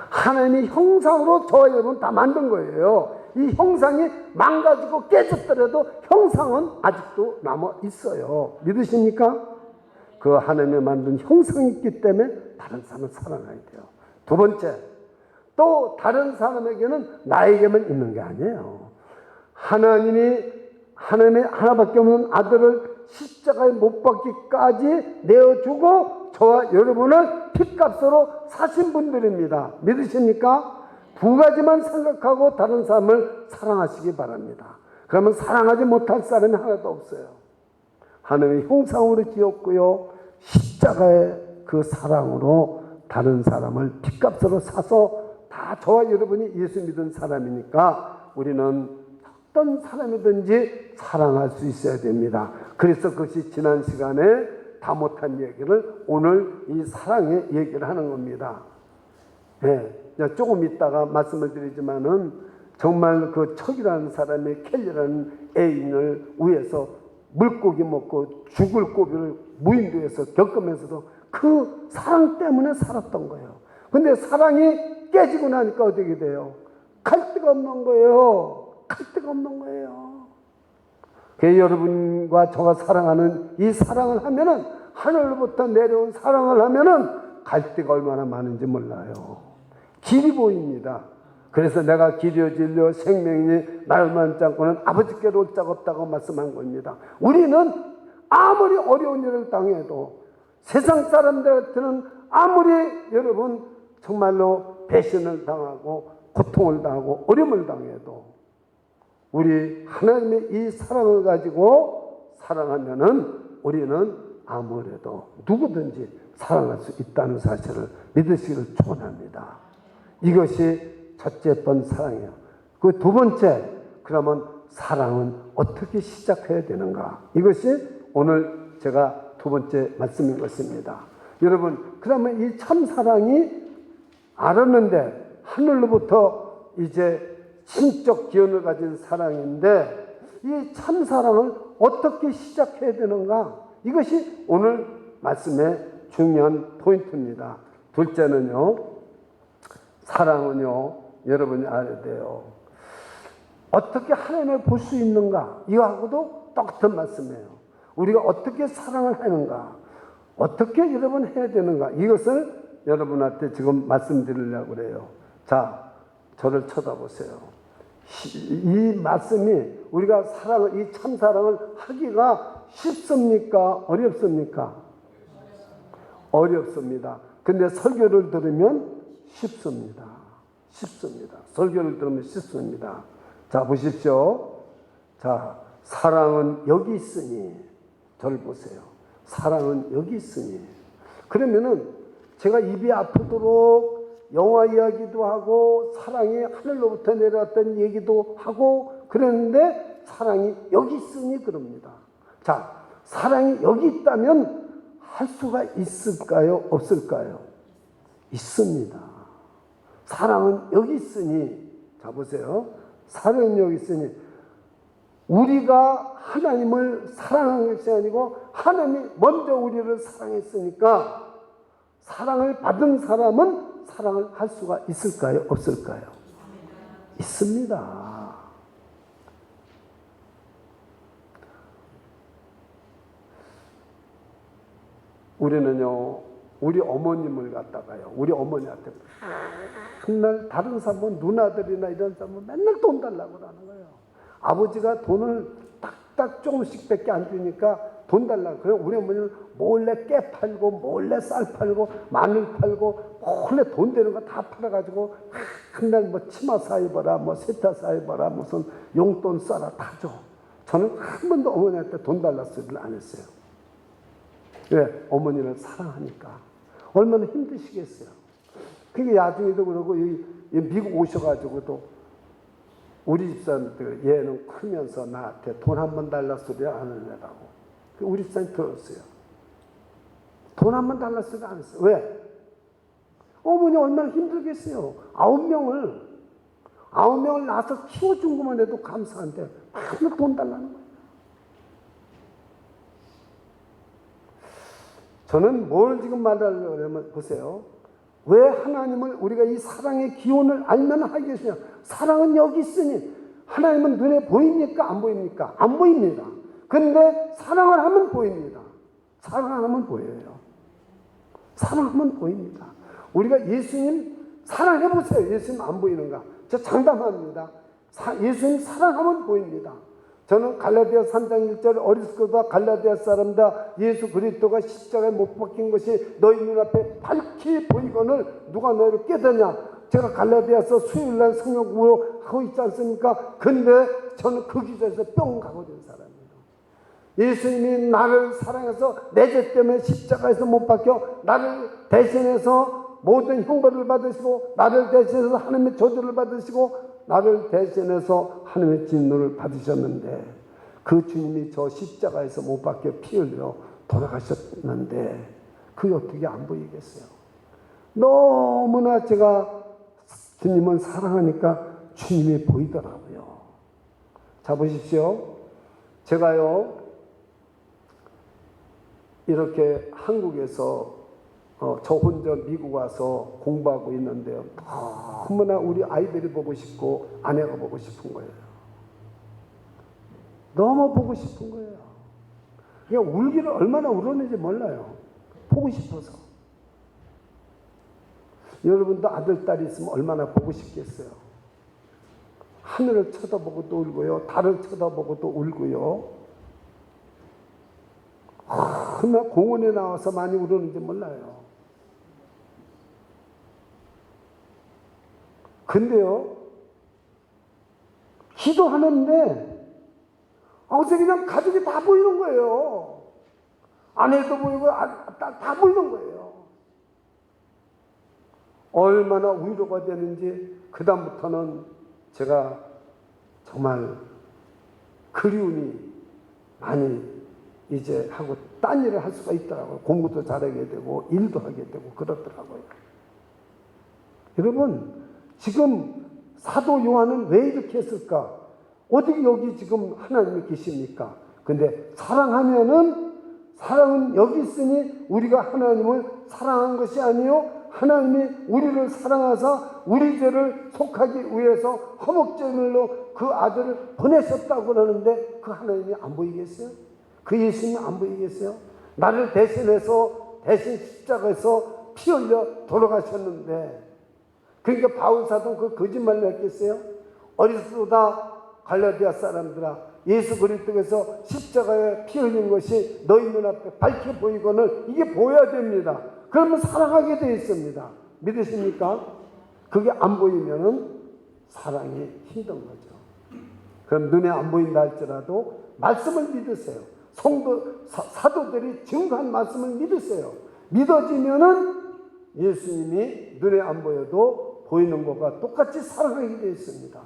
하나님의 형상으로 저와 여러분 다 만든 거예요. 이 형상이 망가지고 깨졌더라도 형상은 아직도 남아 있어요. 믿으십니까? 그 하나님의 만든 형상이 있기 때문에 다른 사람을 사랑해야 돼요. 두 번째, 또 다른 사람에게는 나에게만 있는 게 아니에요. 하나님의 하나밖에 없는 아들을 십자가에 못 박기까지 내어주고 저와 여러분을 핏값으로 사신 분들입니다. 믿으십니까? 두 가지만 생각하고 다른 사람을 사랑하시기 바랍니다. 그러면 사랑하지 못할 사람이 하나도 없어요. 하나님의 형상으로 지었고요. 십자가의 그 사랑으로 다른 사람을 핏값으로 사서 다 저와 여러분이 예수 믿은 사람이니까 우리는 어떤 사람이든지 사랑할 수 있어야 됩니다. 그래서 그것이 지난 시간에 다 못한 얘기를 오늘 이 사랑의 얘기를 하는 겁니다. 네, 조금 있다가 말씀을 드리지만은 정말 그 척이라는 사람이 켈리라는 애인을 위해서 물고기 먹고 죽을 고비를 무인도에서 겪으면서도 그 사랑 때문에 살았던 거예요. 근데 사랑이 깨지고 나니까 어떻게 돼요? 갈 데가 없는 거예요. 갈 데가 없는 거예요. 여러분과 저가 사랑하는 이 사랑을 하면은, 하늘로부터 내려온 사랑을 하면은 갈 데가 얼마나 많은지 몰라요. 길이 보입니다. 그래서 내가 길이요 진리요 생명이니 나를 만지 않고는 아버지께로 올 자가 없다고 말씀한 겁니다. 우리는 아무리 어려운 일을 당해도, 세상 사람들한테는 아무리 여러분 정말로 배신을 당하고 고통을 당하고 어려움을 당해도, 우리 하나님의 이 사랑을 가지고 사랑하면은 우리는 아무래도 누구든지 사랑할 수 있다는 사실을 믿으시기를 축원합니다. 이것이 첫째 번 사랑이에요. 그 두 번째, 그러면 사랑은 어떻게 시작해야 되는가? 이것이 오늘 제가 두 번째 말씀인 것입니다. 여러분, 그러면 이 참사랑이 알았는데, 하늘로부터 이제 신적 기원을 가진 사랑인데, 이 참사랑을 어떻게 시작해야 되는가? 이것이 오늘 말씀의 중요한 포인트입니다. 둘째는요, 사랑은요, 여러분이 알아야 돼요. 어떻게 하나님을 볼 수 있는가? 이거하고도 똑같은 말씀이에요. 우리가 어떻게 사랑을 하는가? 어떻게 여러분 해야 되는가? 이것을 여러분한테 지금 말씀드리려고 그래요. 자, 저를 쳐다보세요. 이 말씀이 우리가 사랑을, 이 참사랑을 하기가 쉽습니까? 어렵습니까? 어렵습니다. 근데 설교를 들으면 쉽습니다. 쉽습니다. 설교를 들으면 쉽습니다. 자, 보십시오. 자, 사랑은 여기 있으니, 저를 보세요. 사랑은 여기 있으니. 그러면은 제가 입이 아프도록 영화 이야기도 하고 사랑이 하늘로부터 내려왔던 얘기도 하고 그랬는데, 사랑이 여기 있으니 그럽니다. 자, 사랑이 여기 있다면 할 수가 있을까요? 없을까요? 있습니다. 사랑은 여기 있으니, 자 보세요. 사랑은 여기 있으니, 우리가 하나님을 사랑한 것이 아니고 하나님이 먼저 우리를 사랑했으니까, 사랑을 받은 사람은 사랑을 할 수가 있을까요? 없을까요? 있습니다. 우리는요, 우리 어머님을 갖다가요, 우리 어머니한테 맨날 다른 사람은 누나들이나 이런 사람은 맨날 돈 달라고 하는 거예요. 아버지가 돈을 딱딱 조금씩 밖에 안 주니까 돈 달라고. 그래서 우리 어머니는 몰래 깨 팔고 몰래 쌀 팔고 마늘 팔고 몰래 돈 되는 거 다 팔아가지고 한날 뭐 치마 사 입어라, 뭐 세타 사 입어라, 무슨 용돈 써라 다 줘. 저는 한 번도 어머니한테 돈 달라 소리를 안 했어요. 왜? 어머니를 사랑하니까. 얼마나 힘드시겠어요. 그게 나중에도 그러고 미국 오셔가지고도 우리 집사람들, 얘는 크면서 나한테 돈 한 번 달라 소리 안 하려고. 우리 집사람이 들었어요. 돈 한 번 달라 소리 안 했어요. 왜? 어머니 얼마나 힘들겠어요. 9명을 낳아서 키워준 것만 해도 감사한데 맨날 돈 달라는 거예요. 저는 뭘 지금 말하려고 하면, 보세요. 왜 하나님을 우리가 이 사랑의 기원을 알면 하겠어요? 사랑은 여기 있으니. 하나님은 눈에 보입니까? 안 보입니까? 안 보입니다. 근데 사랑을 하면 보입니다. 사랑하면 보여요. 사랑하면 보입니다. 우리가 예수님 사랑해보세요. 예수님 안 보이는가? 저 장담합니다. 예수님 사랑하면 보입니다. 저는 갈라디아 3장 1절 어렸을 때도 갈라디아 사람다 예수 그리스도가 십자가에 못 박힌 것이 너희 눈앞에 밝히 보이거늘 누가 너희를 깨닫냐. 제가 갈라디아서 수요일날 성경 공부하고 있지 않습니까? 근데 저는 그 기절에서 뿅 가버린 사람이에요. 예수님이 나를 사랑해서 내 죄 때문에 십자가에서 못 박혀 나를 대신해서 모든 형벌을 받으시고, 나를 대신해서 하나님의 저주를 받으시고, 나를 대신해서 하나님의 진노를 받으셨는데, 그 주님이 저 십자가에서 못 박혀 피 흘려 돌아가셨는데 그게 어떻게 안 보이겠어요? 너무나 제가 주님을 사랑하니까 주님이 보이더라고요. 자, 보십시오. 제가요, 이렇게 한국에서 저 혼자 미국 와서 공부하고 있는데요. 너무나 우리 아이들이 보고 싶고 아내가 보고 싶은 거예요. 너무 보고 싶은 거예요. 그냥 울기를 얼마나 울었는지 몰라요. 보고 싶어서. 여러분도 아들, 딸이 있으면 얼마나 보고 싶겠어요. 하늘을 쳐다보고 또 울고요. 달을 쳐다보고 또 울고요. 얼마나 공원에 나와서 많이 울었는지 몰라요. 근데요, 기도하는데 어제 그냥 가족이 다 보이는 거예요. 아내도 보이고 다 보이는 거예요. 얼마나 위로가 되는지 그 다음부터는 제가 정말 그리움이 많이 이제 하고 딴 일을 할 수가 있더라고요. 공부도 잘하게 되고 일도 하게 되고 그렇더라고요. 여러분, 지금 사도 요한은 왜 이렇게 했을까? 어디 여기 지금 하나님이 계십니까? 근데 사랑은 여기 있으니 우리가 하나님을 사랑한 것이 아니요 하나님이 우리를 사랑하사 우리 죄를 속하기 위해서 허목제물로 그 아들을 보내셨다고 그러는데 그 하나님이 안 보이겠어요? 그 예수님이 안 보이겠어요? 나를 대신해서 대신 십자가에서 피 흘려 돌아가셨는데, 그러니까 바울사도 그 거짓말을 했겠어요? 어리석다 갈라디아 사람들아, 예수 그리스도께서 십자가에 피 흘린 것이 너희 눈앞에 밝게 보이거늘 이게 보여야 됩니다. 그러면 사랑하게 되어 있습니다. 믿으십니까? 그게 안 보이면은 사랑이 힘든 거죠. 그럼 눈에 안 보인다 할지라도 말씀을 믿으세요. 사도들이 증거한 말씀을 믿으세요. 믿어지면은 예수님이 눈에 안 보여도 보이는 것과 똑같이 사랑하게 되어 있습니다.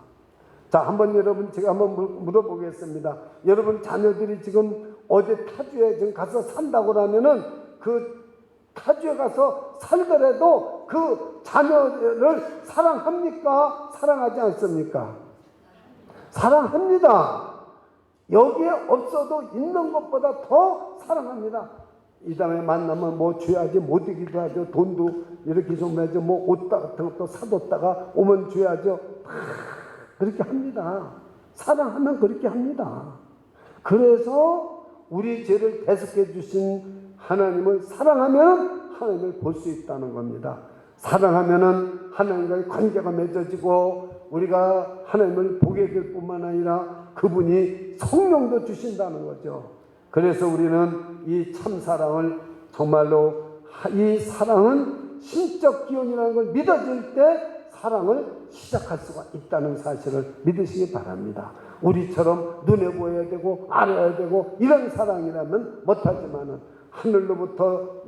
자, 한번 제가 한번 물어보겠습니다. 여러분 자녀들이 지금 어디 타주에 지금 가서 산다고 하면은 그 타주에 가서 살더라도 그 자녀를 사랑합니까? 사랑하지 않습니까? 사랑합니다. 여기에 없어도 있는 것보다 더 사랑합니다. 이 다음에 만나면 뭐 줘야지, 못 이기도 하죠. 돈도 이렇게 좀 해줘. 뭐 옷 같은 것도 사뒀다가 오면 줘야죠. 그렇게 합니다. 사랑하면 그렇게 합니다. 그래서 우리 죄를 대속해 주신 하나님을 사랑하면 하나님을 볼 수 있다는 겁니다. 사랑하면은 하나님과의 관계가 맺어지고 우리가 하나님을 보게 될 뿐만 아니라 그분이 성령도 주신다는 거죠. 그래서 우리는 이 참사랑을 정말로, 이 사랑은 신적 기원이라는 걸 믿어질 때 사랑을 시작할 수가 있다는 사실을 믿으시기 바랍니다. 우리처럼 눈에 보여야 되고 알아야 되고 이런 사랑이라면 못하지만은 하늘로부터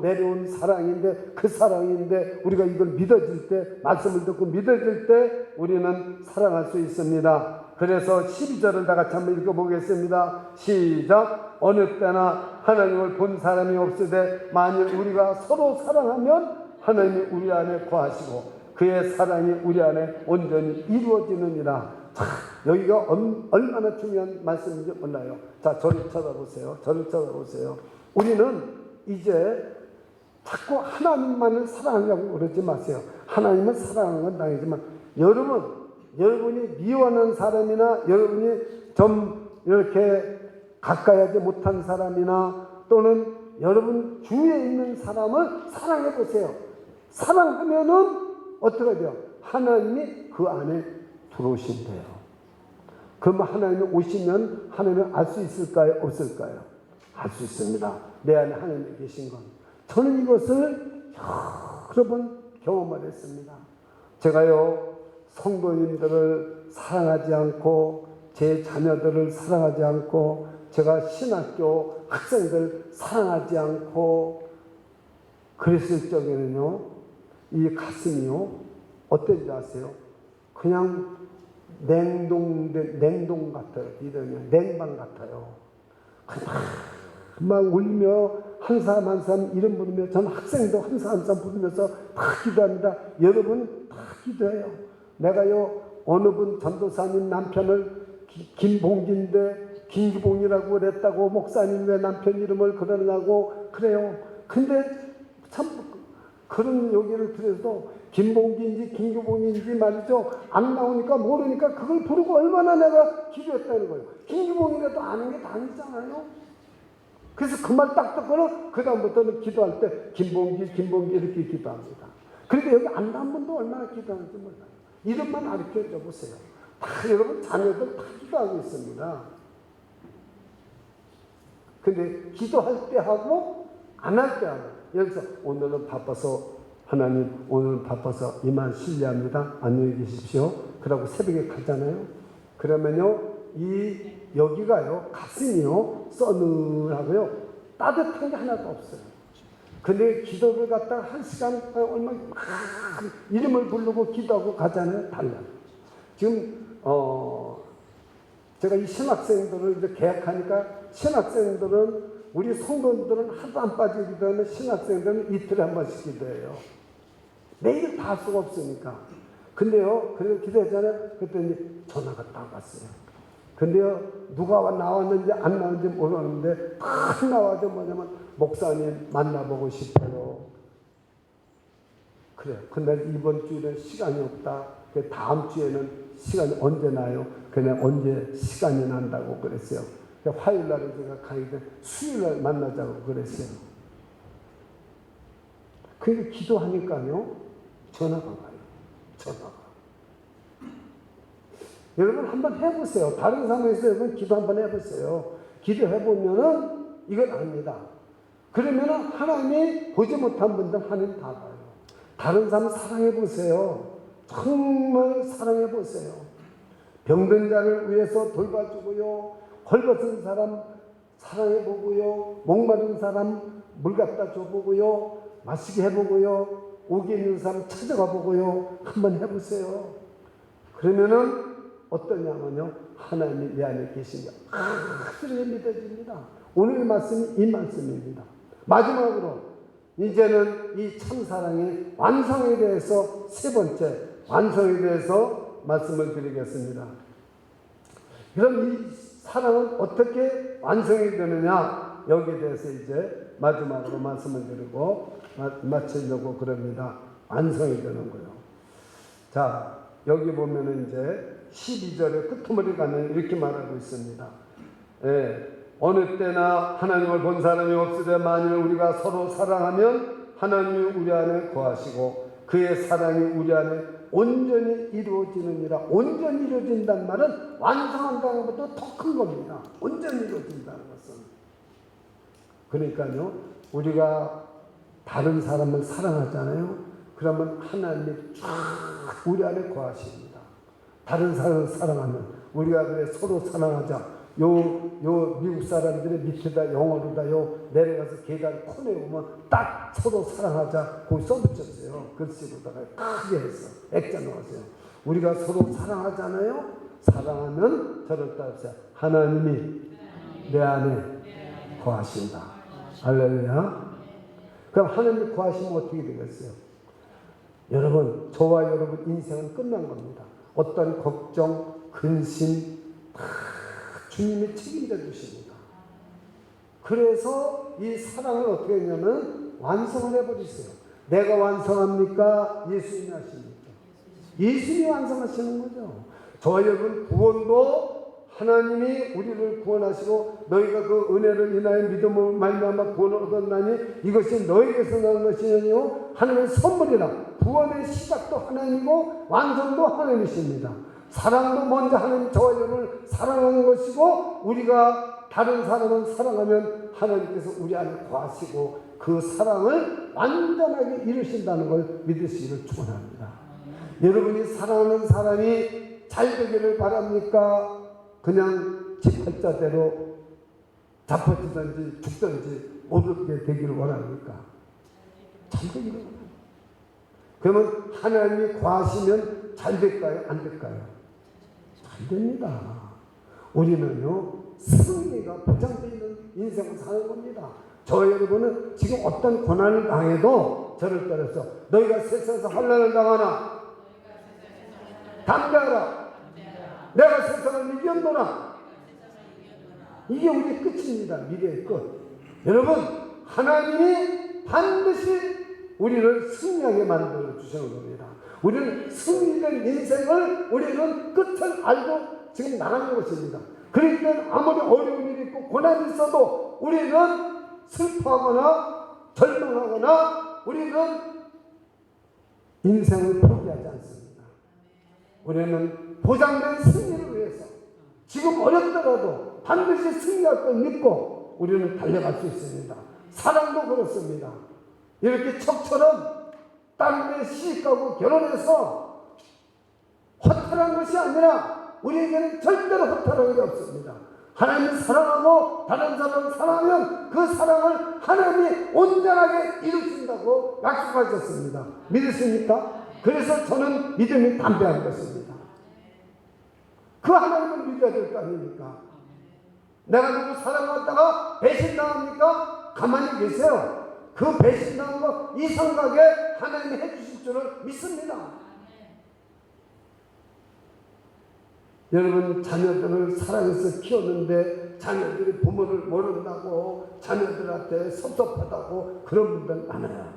내려온 사랑인데, 그 사랑인데 우리가 이걸 믿어질 때, 말씀을 듣고 믿어질 때 우리는 사랑할 수 있습니다. 그래서 12절을 다 같이 한번 읽어보겠습니다. 시작. 어느 때나 하나님을 본 사람이 없으되 만일 우리가 서로 사랑하면 하나님이 우리 안에 거하시고 그의 사랑이 우리 안에 온전히 이루어지느니라. 자, 여기가 얼마나 중요한 말씀인지 몰라요. 자, 저를 쳐다보세요. 저를 쳐다보세요. 우리는 이제 자꾸 하나님만을 사랑하려고 그러지 마세요. 하나님을 사랑하는 건 당이지만 여러분이 미워하는 사람이나 여러분이 좀 이렇게 가까이 하지 못한 사람이나 또는 여러분 주위에 있는 사람을 사랑해 보세요. 사랑하면은 어떻게 돼요? 하나님이 그 안에 들어오신대요. 그럼 하나님이 오시면 하나님을 알 수 있을까요? 없을까요? 알 수 있습니다. 내 안에 하나님이 계신 건. 저는 이것을 여러 번 경험을 했습니다. 제가요, 성도님들을 사랑하지 않고 제 자녀들을 사랑하지 않고 제가 신학교 학생들 사랑하지 않고 그랬을 적에는요, 이 가슴이요 어떤지 아세요? 그냥 냉동 같아요. 이러면 냉방 같아요. 막 울며 한 사람 한 사람 이름 부르며, 전 학생도 한 사람 한 사람 부르면서 다 기도합니다. 여러분 다 기도해요. 내가요 어느 분 전도사님 남편을 김봉기인데 김기봉이라고 그랬다고 목사님 왜 남편 이름을 그러냐고 그래요. 근데 참 그런 얘기를 들어도 김봉기인지 김기봉인지 말이죠. 안 나오니까 모르니까 그걸 부르고 얼마나 내가 기도했다는 거예요. 김기봉이라도 아는 게 다니잖아요. 그래서 그 말 딱 듣고는 그 다음부터는 기도할 때 김봉기 이렇게 기도합니다. 그런데 여기 안 나온 분도 얼마나 기도하는지 몰라요. 이름만 가르쳐 줘 보세요. 다 여러분 자녀들 다 기도하고 있습니다. 근데 기도할 때 하고 안 할 때 하고 여기서 오늘은 바빠서 하나님 오늘은 바빠서 이만 실례합니다. 안녕히 계십시오. 그러고 새벽에 가잖아요. 그러면요 여기가요 가슴이요 서늘하고요 따뜻한 게 하나도 없어요. 근데 기도를 갖다가 1시간 얼마 이름을 부르고 기도하고 가잖아요. 달라요. 지금 제가 이 신학생들을 이제 계약하니까 신학생들은 우리 성도들은 하도 안 빠지고 기도하는 신학생들은 이틀에 한 번씩 기도해요. 매일 다 할 수가 없으니까. 근데요 그래서 기도했잖아요. 그랬더니 전화가 딱 왔어요. 근데요 누가 나왔는지 안 나왔는지 모르는데 딱 나와서 뭐냐면 목사님 만나보고 싶어요. 그래. 근데 이번 주에는 시간이 없다. 다음 주에는 시간이 언제 나요? 그냥 언제 시간이 난다고 그랬어요. 화요일 날에 제가 가는데 수요일 날 만나자고 그랬어요. 그러니까 기도하니까요 전화가 와요. 전화가. 여러분 한번 해보세요. 다른 상황에서 여러분 기도 한번 해보세요. 기도해보면은 이건 압니다. 그러면은 하나님이 보지 못한 분들 하나님 다 봐요. 다른 사람 사랑해보세요. 정말 사랑해보세요. 병든 자를 위해서 돌봐주고요. 헐벗은 사람 사랑해보고요. 목마른 사람 물 갖다 줘보고요. 마시게 해보고요. 오게 있는 사람 찾아가 보고요. 한번 해보세요. 그러면은 어떠냐면요. 하나님이 내 안에 계신다. 그렇게 믿어집니다. 오늘 말씀이 이 말씀입니다. 마지막으로 이제는 이 참사랑의 완성에 대해서 세 번째 완성에 대해서 말씀을 드리겠습니다. 그럼 이 사랑은 어떻게 완성이 되느냐 여기에 대해서 이제 마지막으로 말씀을 드리고 마치려고 그럽니다. 완성이 되는 거예요. 자 여기 보면은 이제 12절에 끄트머리 가면 이렇게 말하고 있습니다. 어느 때나 하나님을 본 사람이 없으되 만일 우리가 서로 사랑하면 하나님이 우리 안에 거하시고 그의 사랑이 우리 안에 온전히 이루어지느니라. 온전히 이루어진다는 말은 완성한다는 것도 더 큰 겁니다. 온전히 이루어진다는 것은. 그러니까요 우리가 다른 사람을 사랑하잖아요. 그러면 하나님이 쫙 우리 안에 거하십니다. 다른 사람을 사랑하면 우리가 그래 서로 사랑하자. 요 미국 사람들의 밑에다 영어로다 내려가서 계단 코너에 오면 딱 서로 사랑하자 거기 써붙였어요. 글씨로다가 크게 해서 액자 넣었어요. 우리가 서로 사랑하잖아요. 사랑하면 저를 따라서 하나님이 내 안에 거하신다. 할렐루야. 그럼 하나님이 거하시면 어떻게 되겠어요? 여러분 저와 여러분 인생은 끝난 겁니다. 어떤 걱정, 근심 다 주님이 책임져 주십니다. 그래서 이 사랑을 어떻게 했냐면 완성을 해버리세요. 내가 완성합니까? 예수님이 하십니까? 예수님이 완성하시는 거죠. 저와 여러분 구원도 하나님이 우리를 구원하시고 너희가 그 은혜를 인하여 믿음으로 말미암아 구원을 얻었나니 이것이 너희에게서 나는 것이 아니요 하나님의 선물이라. 구원의 시작도 하나님이고 완성도 하나님이십니다. 사랑도 먼저 하나님 저와 여러분을 사랑하는 것이고 우리가 다른 사람을 사랑하면 하나님께서 우리 안에 거하시고 그 사랑을 완전하게 이루신다는 걸 믿으시기를 축원합니다. 여러분이 사랑하는 사람이 잘 되기를 바랍니까? 그냥 지 팔자대로 잡혀지든지 죽든지 모르게 되기를 원합니까? 잘 되기를 원합니다. 그러면 하나님이 거하시면 잘 될까요? 안 될까요? 잘 됩니다. 우리는요 승리가 보장되어 있는 인생을 사는 겁니다. 저 여러분은 지금 어떤 고난을 당해도 저를 따라서 너희가 세상에서 환난을 당하나 담대하라. 내가 세상을 이겼노라. 이게 우리의 끝입니다. 미래의 끝. 여러분, 하나님이 반드시 우리를 승리하게 만들어 주시는 겁니다. 우리는 승리된 인생을 우리는 끝을 알고 지금 나가는 것입니다. 그러니까 아무리 어려운 일이 있고 고난이 있어도 우리는 슬퍼하거나 절망하거나 우리는 인생을 포기하지 않습니다. 우리는 보장된 승리를 위해서 지금 어렵더라도 반드시 승리할 걸 믿고 우리는 달려갈 수 있습니다. 사랑도 그렇습니다. 이렇게 척처럼 땅에 시집가고 결혼해서 허탈한 것이 아니라 우리에게는 절대로 허탈한 게 없습니다. 하나님을 사랑하고 다른 사람을 사랑하면 그 사랑을 하나님이 온전하게 이루신다고 약속하셨습니다. 믿으십니까? 그래서 저는 믿음이 담대한 것입니다. 그 하나님을 믿어야 될 거 아닙니까? 내가 누구 사랑하다가 배신당합니까? 가만히 계세요. 그 배신당한 거 이상하게 하나님이 해주실 줄을 믿습니다. 여러분, 자녀들을 사랑해서 키웠는데 자녀들이 부모를 모른다고 자녀들한테 섭섭하다고 그런 분들 많아요.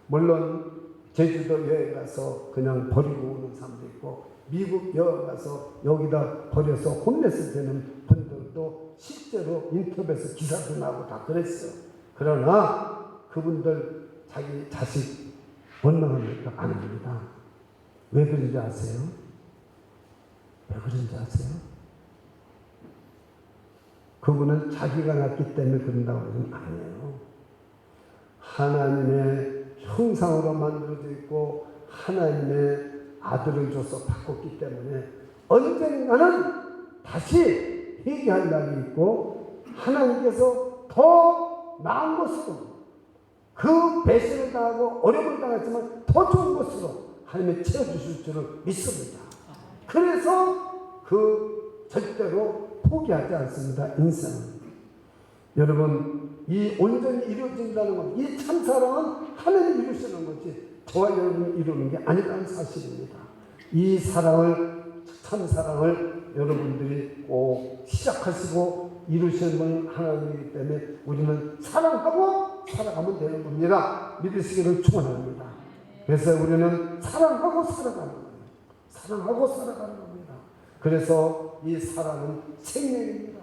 물론 제주도 여행 가서 그냥 버리고 오는 사람도 있고 미국 여행 가서 여기다 버려서 홈레스 되는 분들도 실제로 인터뷰에서 기사도 나고 다 그랬어요. 그러나 그분들 자기 자식 원망합니까? 안 합니다. 왜 그런지 아세요? 왜 그런지 아세요? 그분은 자기가 낳기 때문에 그런다고 하는 건 아니에요. 하나님의 형상으로 만들어져 있고 하나님의 아들을 줘서 바꿨기 때문에 언젠가는 다시 회개할 날이 있고 하나님께서 더 나은 것으로 그 배신을 당하고 어려움을 당했지만 더 좋은 것으로 하나님이 채워주실 줄을 믿습니다. 그래서 그 절대로 포기하지 않습니다. 인생은. 여러분, 이 온전히 이루어진다는 것, 이 참사랑은 하나님이 이루시는 거지 저와 여러분이 이루는 게 아니라는 사실입니다. 이 사랑을, 참사랑을 여러분들이 꼭 시작하시고 이루시는 분 하나님이기 때문에 우리는 사랑하고 살아가면 되는 겁니다. 믿으시기를 축원합니다. 그래서 우리는 사랑하고 살아가는 거예요. 사랑하고 살아가는 겁니다. 그래서 이 사랑은 생명입니다.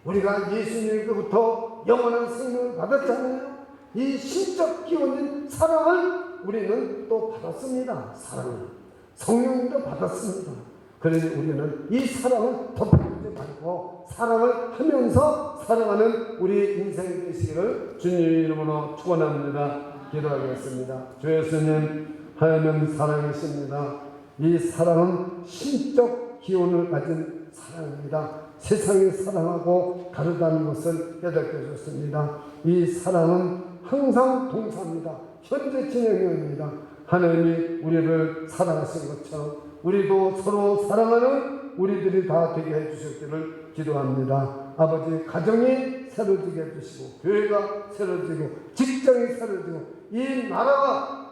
우리가 예수님으로부터 영원한 생명을 받았잖아요. 이 신적 기원인 사랑을 우리는 또 받았습니다. 사랑을 성령님도 받았습니다. 그러니 우리는 이 사랑을 덮어주지 말고 사랑을 하면서 살아가는 우리 인생이 되시기를 주님 이름으로 축원합니다. 기도하겠습니다. 주 예수님, 하나님 사랑이십니다. 이 사랑은 신적 기원을 가진 사랑입니다. 세상에 사랑하고 다르다는 것을 깨닫게 해줬습니다. 이 사랑은 항상 동사입니다. 현재 진행형입니다. 하나님이 우리를 사랑하신 것처럼 우리도 서로 사랑하는 우리들이 다 되게 해주셨기를 기도합니다. 아버지, 가정이 새로지게 해주시고 교회가 새로지고 직장이 새로지고 이 나라가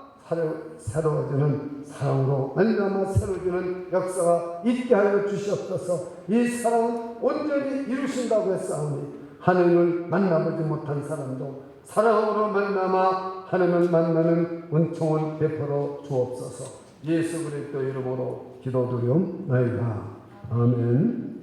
새로워지는 사랑으로 말미암아 새로워지는 역사가 있게 하여 주시옵소서. 이 사랑은 온전히 이루신다고 했사오니 하나님을 만나보지 못한 사람도 사랑으로 말미암아 하나님을 만나는 은총을 베풀어 주옵소서. 예수 그리스도 이름으로 기도드리옵나이다. 아멘.